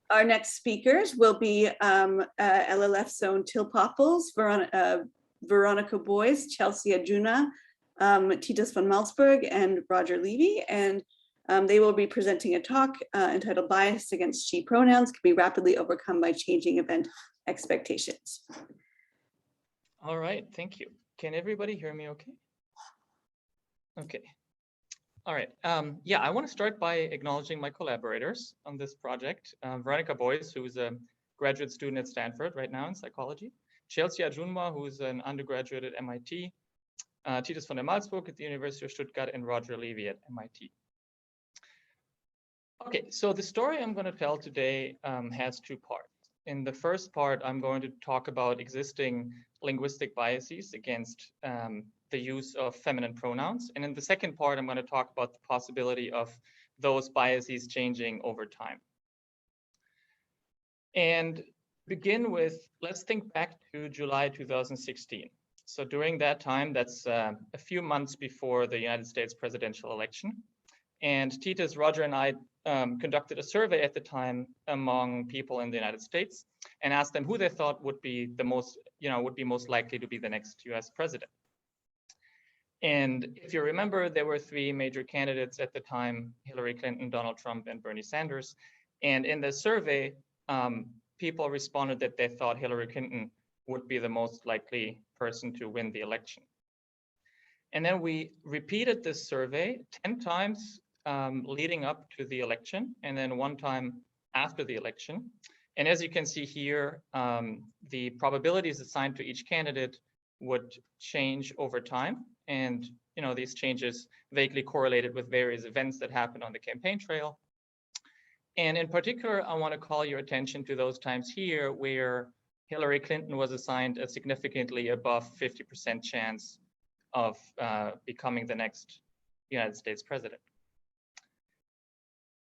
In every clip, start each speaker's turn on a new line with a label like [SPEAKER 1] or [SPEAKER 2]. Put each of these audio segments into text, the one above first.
[SPEAKER 1] Our next speakers will be LLF's own Poppels, Veronica Boyce, Chelsea Ajunwa, Titus von Malsburg, and Roger Levy. And they will be presenting a talk entitled Bias Against She Pronouns Can Be Rapidly Overcome by Changing Event Expectations.
[SPEAKER 2] All right, thank you. Can everybody hear me okay? Okay. All right. Yeah, I want to start by acknowledging my collaborators on this project. Veronica Boyce, who's a graduate student at Stanford right now in psychology. Chelsea Ajunwa, who's an undergraduate at MIT. Titus von der Malsburg at the University of Stuttgart, and Roger Levy at MIT. Okay, so the story I'm going to tell today has two parts. In the first part, I'm going to talk about existing linguistic biases against the use of feminine pronouns. And in the second part, I'm going to talk about the possibility of those biases changing over time. And begin with, let's think back to July 2016. So during that time, that's a few months before the United States presidential election. And Titus, Roger, and I conducted a survey at the time among people in the United States and asked them who they thought would be the most, would be most likely to be the next US president. And if you remember, there were three major candidates at the time: Hillary Clinton, Donald Trump, and Bernie Sanders. And in the survey, people responded that they thought Hillary Clinton would be the most likely person to win the election. And then we repeated this survey 10 times leading up to the election, and then one time after the election. And as you can see here, the probabilities assigned to each candidate would change over time. And these changes vaguely correlated with various events that happened on the campaign trail. And in particular, I want to call your attention to those times here where Hillary Clinton was assigned a significantly above 50% chance of becoming the next United States president.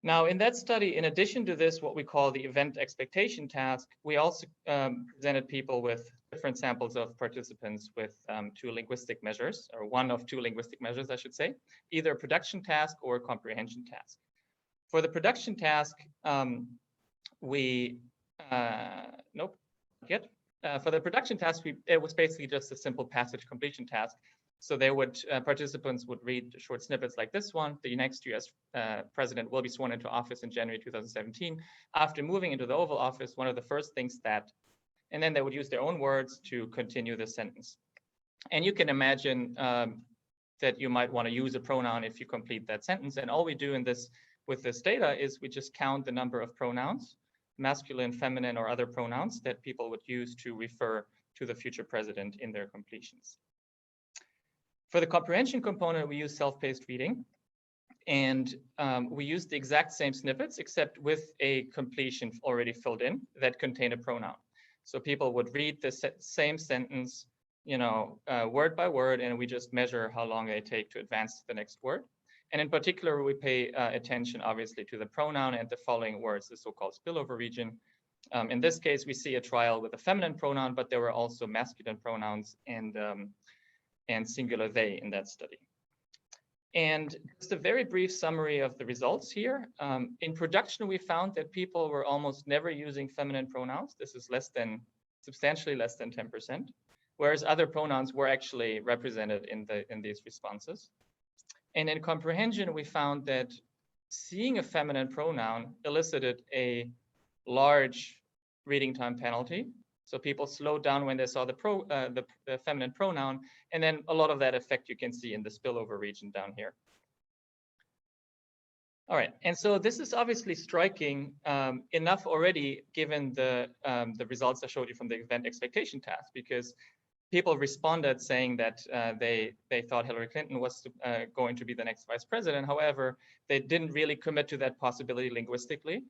[SPEAKER 2] Now, in that study, in addition to this, what we call the event expectation task, we also presented people with different samples of participants with two linguistic measures, or one of two linguistic measures, I should say, either a production task or a comprehension task. For the production task, for the production task, it was basically just a simple passage completion task. So they would, participants would read short snippets like this one: the next US president will be sworn into office in January 2017. After moving into the Oval Office, one of the first things that, and then they would use their own words to continue the sentence. And you can imagine that you might want to use a pronoun if you complete that sentence. And all we do in this, with this data, is we just count the number of pronouns, masculine, feminine, or other pronouns that people would use to refer to the future president in their completions. For the comprehension component, we use self-paced reading, and we use the exact same snippets, except with a completion already filled in that contain a pronoun. So people would read the same sentence, word by word, and we just measure how long they take to advance to the next word. And in particular, we pay attention, obviously, to the pronoun and the following words, the so-called spillover region. In this case, we see a trial with a feminine pronoun, but there were also masculine pronouns and singular they in that study. And just a very brief summary of the results here. In production, we found that people were almost never using feminine pronouns. This is substantially less than 10%, whereas other pronouns were actually represented in these responses. And in comprehension, we found that seeing a feminine pronoun elicited a large reading time penalty. So people slowed down when they saw the feminine pronoun, and then a lot of that effect you can see in the spillover region down here. All right, and so this is obviously striking enough already, given the results I showed you from the event expectation task, because people responded saying that they thought Hillary Clinton was going to be the next vice president. However, they didn't really commit to that possibility linguistically.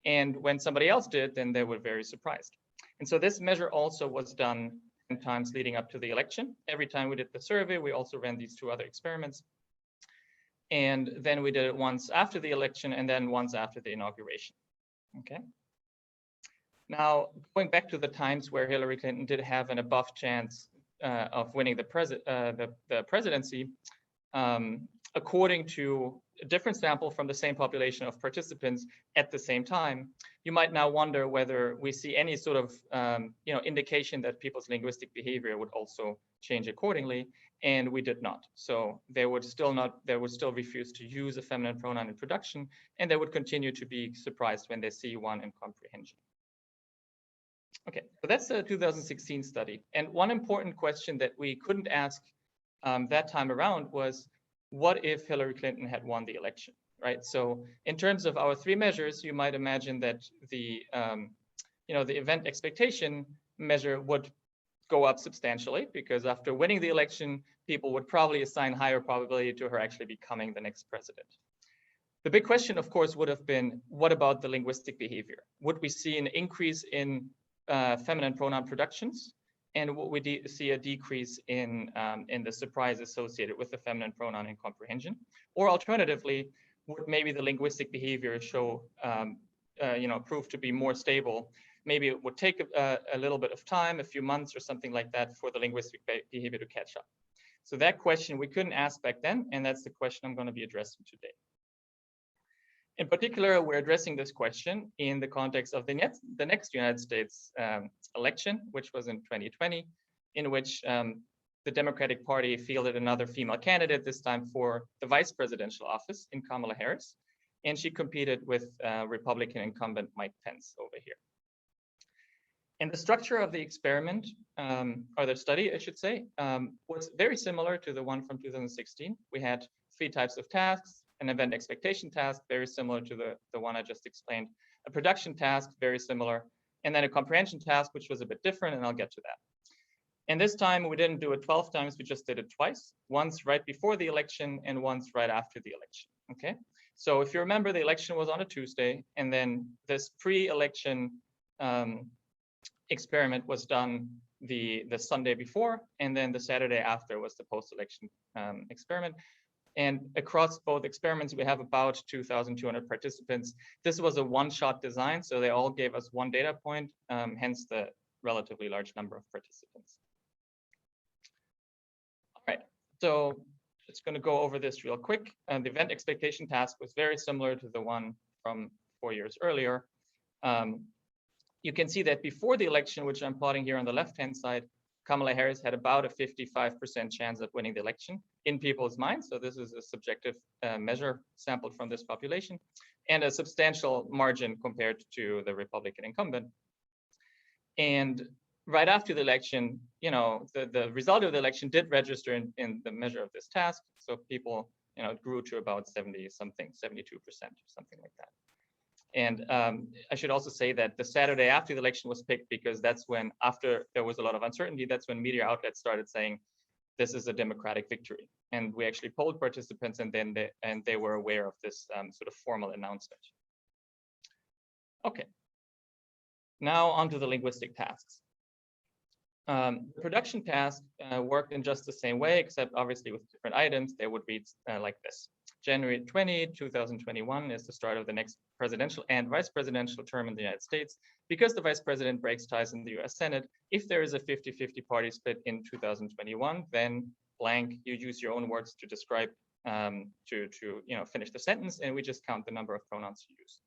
[SPEAKER 2] And when somebody else did, then they were very surprised. And so this measure also was done 10 times leading up to the election. Every time we did the survey, we also ran these two other experiments. And then we did it once after the election and then once after the inauguration. Okay. Now, going back to the times where Hillary Clinton did have an above chance of winning the presidency, according to a different sample from the same population of participants at the same time, you might now wonder whether we see any sort of indication that people's linguistic behavior would also change accordingly, and we did not. So they would still refuse to use a feminine pronoun in production, and they would continue to be surprised when they see one in comprehension. Okay, so that's a 2016 study. And one important question that we couldn't ask that time around was, what if Hillary Clinton had won the election, right? So in terms of our three measures, you might imagine that the event expectation measure would go up substantially, because after winning the election, people would probably assign higher probability to her actually becoming the next president. The big question, of course, would have been, what about the linguistic behavior? Would we see an increase in feminine pronoun productions? And would we see a decrease in the surprise associated with the feminine pronoun in comprehension? Or alternatively, would maybe the linguistic behavior show, prove to be more stable? Maybe it would take a little bit of time, a few months or something like that, for the linguistic behavior to catch up. So that question we couldn't ask back then, and that's the question I'm going to be addressing today. In particular, we're addressing this question in the context of the next United States election, which was in 2020, in which the Democratic Party fielded another female candidate, this time for the vice presidential office, in Kamala Harris, and she competed with Republican incumbent Mike Pence over here. And the structure of the experiment, or the study, I should say, was very similar to the one from 2016. We had three types of tasks: an event expectation task, very similar to the one I just explained, a production task, very similar, and then a comprehension task, which was a bit different, and I'll get to that. And this time we didn't do it 12 times, we just did it twice, once right before the election and once right after the election, okay? So if you remember, the election was on a Tuesday, and then this pre-election experiment was done the Sunday before, and then the Saturday after was the post-election experiment. And across both experiments, we have about 2,200 participants. This was a one-shot design, so they all gave us one data point, hence the relatively large number of participants. All right, so just going to go over this real quick. The event expectation task was very similar to the one from 4 years earlier. You can see that before the election, which I'm plotting here on the left-hand side, Kamala Harris had about a 55% chance of winning the election in people's minds. So this is a subjective measure sampled from this population, and a substantial margin compared to the Republican incumbent. And right after the election, the result of the election did register in the measure of this task. So people, grew to about 70-something, 72% or something like that. And I should also say that the Saturday after the election was picked because that's when, after there was a lot of uncertainty, that's when media outlets started saying this is a Democratic victory. And we actually polled participants, and then they were aware of this sort of formal announcement. Okay. Now onto the linguistic tasks. The production task worked in just the same way, except obviously with different items. They would read like this. January 20, 2021 is the start of the next presidential and vice presidential term in the United States. Because the vice president breaks ties in the US Senate, if there is a 50-50 party split in 2021, then blank, you use your own words to describe, to finish the sentence, and we just count the number of pronouns you use.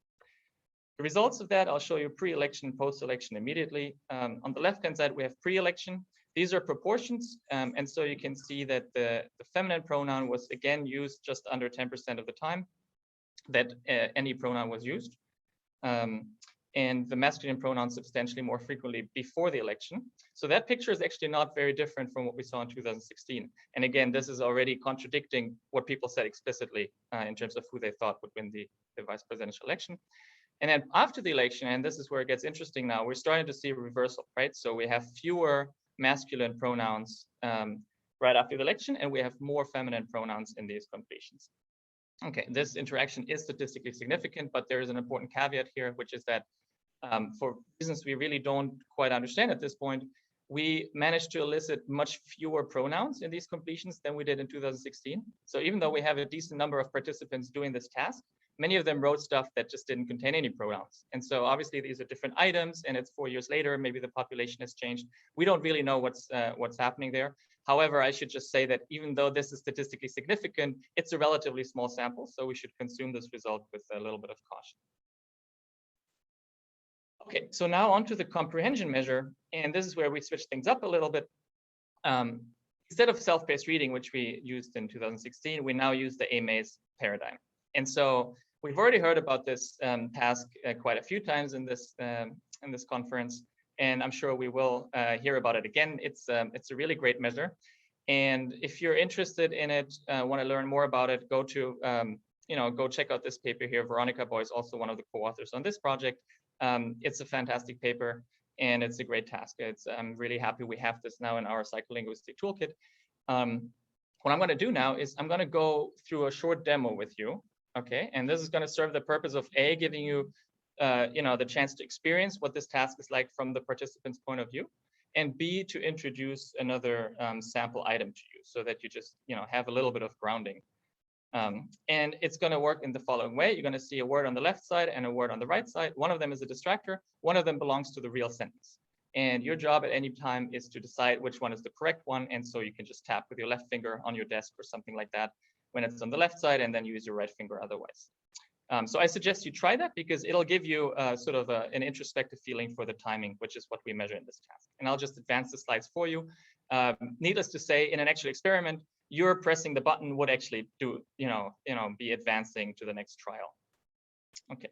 [SPEAKER 2] The results of that, I'll show you pre-election, post-election immediately. On the left-hand side, we have pre-election. These are proportions, and so you can see that the feminine pronoun was again used just under 10% of the time that any pronoun was used, and the masculine pronoun substantially more frequently before the election. So that picture is actually not very different from what we saw in 2016. And again, this is already contradicting what people said explicitly in terms of who they thought would win the vice presidential election. And then after the election, and this is where it gets interesting now, we're starting to see a reversal, right? So we have fewer masculine pronouns right after the election, and we have more feminine pronouns in these completions. Okay, this interaction is statistically significant, but there is an important caveat here, which is that for reasons we really don't quite understand at this point, we managed to elicit much fewer pronouns in these completions than we did in 2016. So even though we have a decent number of participants doing this task, many of them wrote stuff that just didn't contain any pronouns. And so obviously these are different items, and it's 4 years later, maybe the population has changed. We don't really know what's happening there. However, I should just say that even though this is statistically significant, it's a relatively small sample, so we should consume this result with a little bit of caution. Okay, so now onto the comprehension measure, and this is where we switch things up a little bit. Instead of self-paced reading, which we used in 2016, we now use the AMAZE paradigm. And so we've already heard about this task quite a few times in this conference, and I'm sure we will hear about it again. It's a really great measure, and if you're interested in it, want to learn more about it, go to go check out this paper here. Veronica, Boyce, also one of the co-authors on this project. It's a fantastic paper, and it's a great task. I'm really happy we have this now in our psycholinguistic toolkit. What I'm going to do now is I'm going to go through a short demo with you, okay? And this is going to serve the purpose of A, giving you, the chance to experience what this task is like from the participant's point of view, and B, to introduce another sample item to you so that you just, have a little bit of grounding. And it's going to work in the following way. You're going to see a word on the left side and a word on the right side. One of them is a distractor. One of them belongs to the real sentence. And your job at any time is to decide which one is the correct one. And so you can just tap with your left finger on your desk or something like that when it's on the left side, and then use your right finger otherwise. So I suggest you try that because it'll give you sort of an introspective feeling for the timing, which is what we measure in this task. And I'll just advance the slides for you. Needless to say, in an actual experiment, you're pressing the button would actually do, be advancing to the next trial. Okay.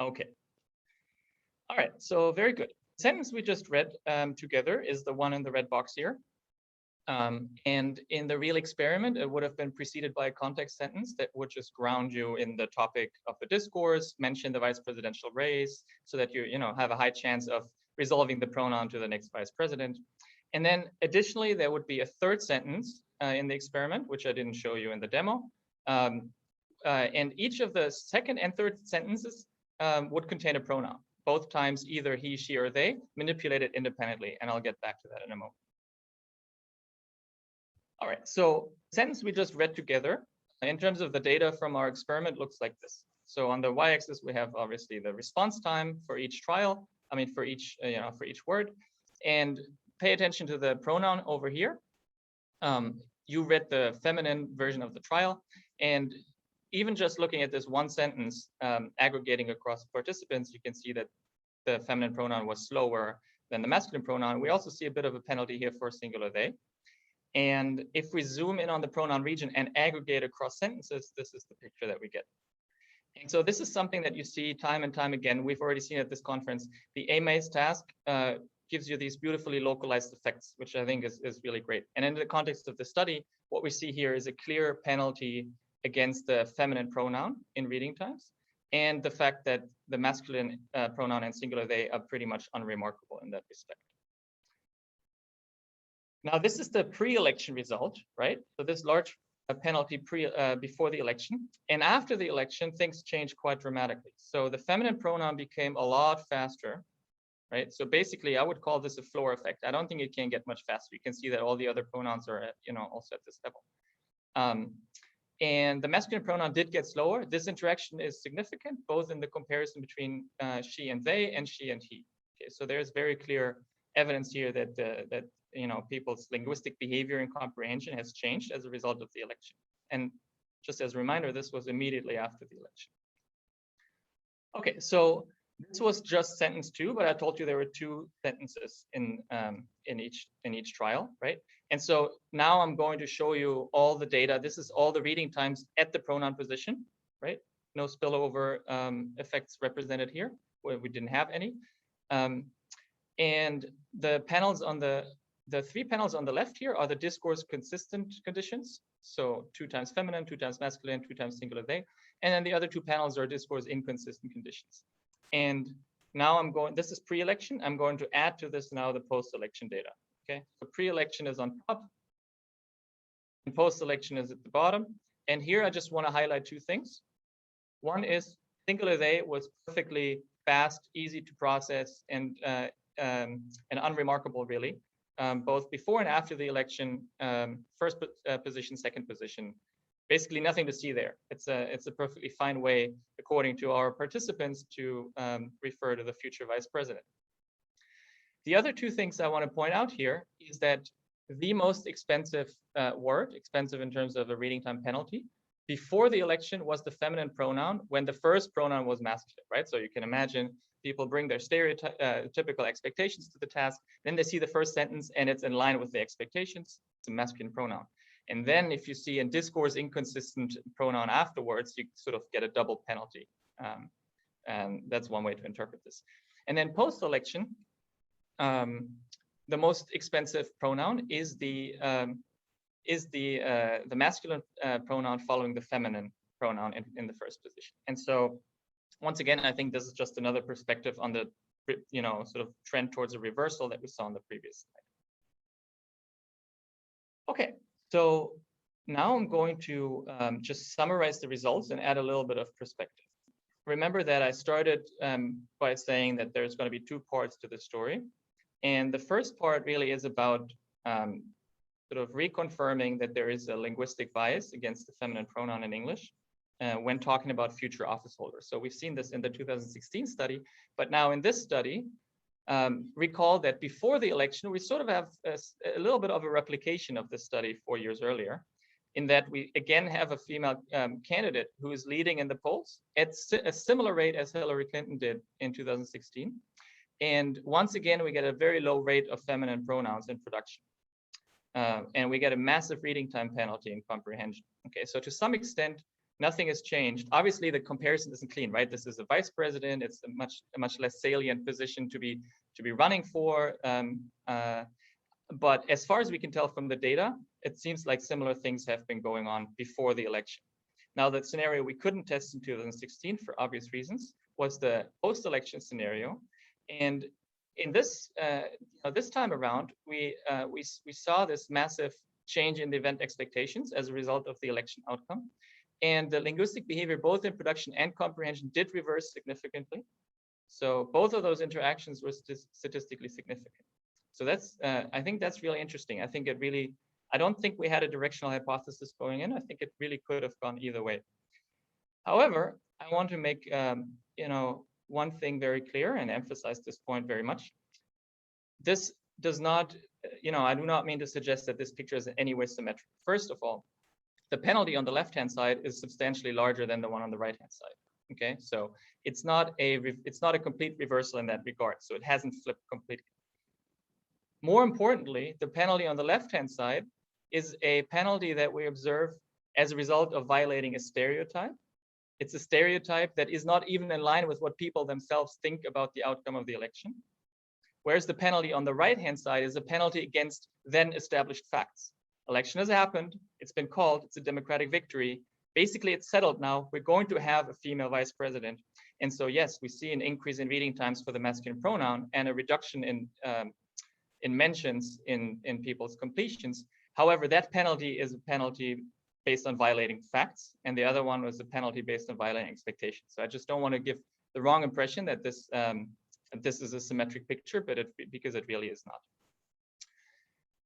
[SPEAKER 2] Okay. All right, so very good. The sentence we just read together is the one in the red box here. And in the real experiment, it would have been preceded by a context sentence that would just ground you in the topic of the discourse, mention the vice presidential race, so that you, have a high chance of resolving the pronoun to the next vice president. And then additionally, there would be a third sentence in the experiment, which I didn't show you in the demo. And each of the second and third sentences would contain a pronoun, both times either he, she, or they, manipulated independently. And I'll get back to that in a moment. All right, so the sentence we just read together, in terms of the data from our experiment, looks like this. So on the y-axis, we have obviously the response time for each trial, for each word. And pay attention to the pronoun over here. You read the feminine version of the trial, and even just looking at this one sentence, aggregating across participants, you can see that the feminine pronoun was slower than the masculine pronoun. We also see a bit of a penalty here for singular they. And if we zoom in on the pronoun region and aggregate across sentences, this is the picture that we get. And so this is something that you see time and time again. We've already seen at this conference. The AMAZE task gives you these beautifully localized effects, which I think is really great. And in the context of the study, what we see here is a clear penalty against the feminine pronoun in reading times, and the fact that the masculine pronoun and singular they are pretty much unremarkable in that respect. Now, this is the pre-election result, right? So this large penalty before the election. And after the election, things changed quite dramatically. So the feminine pronoun became a lot faster, right? So basically, I would call this a floor effect. I don't think it can get much faster. You can see that all the other pronouns are at, also at this level. And the masculine pronoun did get slower. This interaction is significant, both in the comparison between she and they and she and he. Okay, so there's very clear evidence here that people's linguistic behavior and comprehension has changed as a result of the election. And just as a reminder, this was immediately after the election. Okay, so this was just sentence 2, but I told you there were 2 sentences in each trial, right? And so now I'm going to show you all the data. This is all the reading times at the pronoun position, right? No spillover effects represented here, where we didn't have any. And the panels on the 3 panels on the left here are the discourse consistent conditions. So 2 times feminine, 2 times masculine, 2 times singular they. And then the other 2 panels are discourse inconsistent conditions. And Now this is pre-election. I'm going to add to this now the post-election data. Okay, so pre-election is on top and post-election is at the bottom. And here I just want to highlight two things. One is Cinque was perfectly fast, easy to process, and unremarkable, really. Both before and after the election, first position, second position, basically nothing to see there. It's a perfectly fine way, according to our participants, to refer to the future vice president. The other two things I want to point out here is that the most expensive word, expensive in terms of a reading time penalty, before the election was the feminine pronoun when the first pronoun was masculine, right? So you can imagine people bring their stereotypical expectations to the task, then they see the first sentence and it's in line with the expectations, it's a masculine pronoun. And then if you see a discourse inconsistent pronoun afterwards, you sort of get a double penalty. And that's one way to interpret this. And then post-election, the most expensive pronoun is the masculine pronoun following the feminine pronoun in the first position. And so once again, I think this is just another perspective on the sort of trend towards a reversal that we saw on the previous slide. Okay, so now I'm going to just summarize the results and add a little bit of perspective. Remember that I started by saying that there's going to be two parts to the story. And the first part really is about sort of reconfirming that there is a linguistic bias against the feminine pronoun in English when talking about future office holders. So we've seen this in the 2016 study, but now in this study, recall that before the election, we sort of have a little bit of a replication of this study 4 years earlier, in that we again have a female candidate who is leading in the polls at a similar rate as Hillary Clinton did in 2016. And once again, we get a very low rate of feminine pronouns in production. And we get a massive reading time penalty in comprehension. Okay, so to some extent, nothing has changed. Obviously, the comparison isn't clean, right? This is a vice president. It's a much less salient position to be running for. But as far as we can tell from the data, it seems like similar things have been going on before the election. Now, the scenario we couldn't test in 2016 for obvious reasons was the post-election scenario. And in this this time around, we saw this massive change in the event expectations as a result of the election outcome. And the linguistic behavior, both in production and comprehension, did reverse significantly. So both of those interactions were statistically significant. So that's, I think that's really interesting. I don't think we had a directional hypothesis going in. I think it really could have gone either way. However, I want to make, one thing very clear and emphasize this point very much. This does not, I do not mean to suggest that this picture is in any way symmetric. First of all, the penalty on the left-hand side is substantially larger than the one on the right-hand side. Okay, so it's not a complete reversal in that regard. So it hasn't flipped completely. More importantly, the penalty on the left-hand side is a penalty that we observe as a result of violating a stereotype. It's a stereotype that is not even in line with what people themselves think about the outcome of the election. Whereas the penalty on the right-hand side is a penalty against then established facts. Election has happened, it's been called, it's a democratic victory. Basically, it's settled now. We're going to have a female vice president. And so, yes, we see an increase in reading times for the masculine pronoun and a reduction in mentions in people's completions. However, that penalty is a penalty based on violating facts, and the other one was a penalty based on violating expectations. So I just don't want to give the wrong impression that this is a symmetric picture, but because it really is not.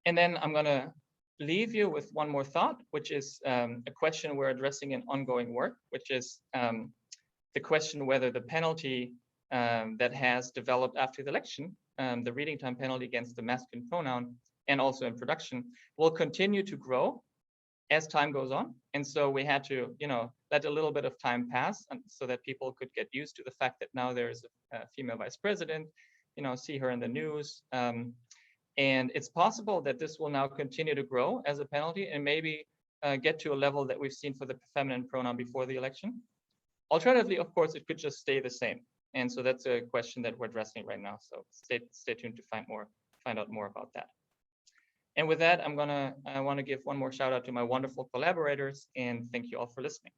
[SPEAKER 2] And then I'm going to leave you with one more thought, which is a question we're addressing in ongoing work, which is the question whether the penalty that has developed after the election, the reading time penalty against the masculine pronoun, and also in production, will continue to grow as time goes on. And so we had to, let a little bit of time pass so that people could get used to the fact that now there is a female vice president, see her in the news. And it's possible that this will now continue to grow as a penalty and maybe get to a level that we've seen for the feminine pronoun before the election. Alternatively, of course, it could just stay the same. And so that's a question that we're addressing right now. So stay tuned to find out more about that. And with that, I want to give one more shout out to my wonderful collaborators, and thank you all for listening.